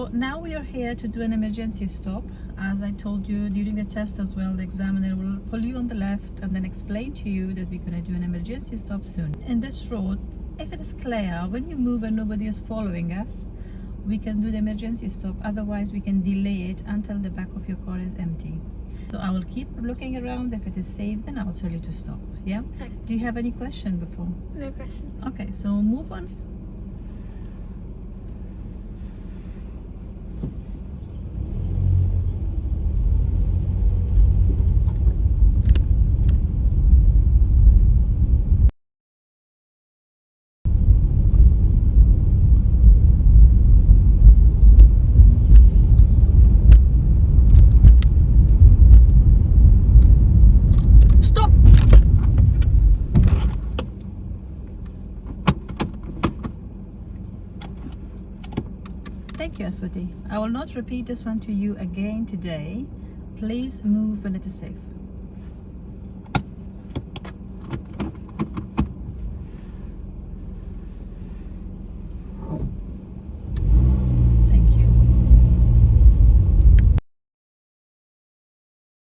So now we are here to do an emergency stop. As I told you during the test as well, the examiner will pull you on the left and then explain to you that we're going to do an emergency stop soon. In this road, if it is clear, when you move and nobody is following us, we can do the emergency stop. Otherwise, we can delay it until the back of your car is empty. So I will keep looking around. If it is safe, then I will tell you to stop. Yeah? Okay. Do you have any question before? No questions. Okay, so move on. Stop! Thank you, Aswati. I will not repeat this one to you again today. Please move when it is safe.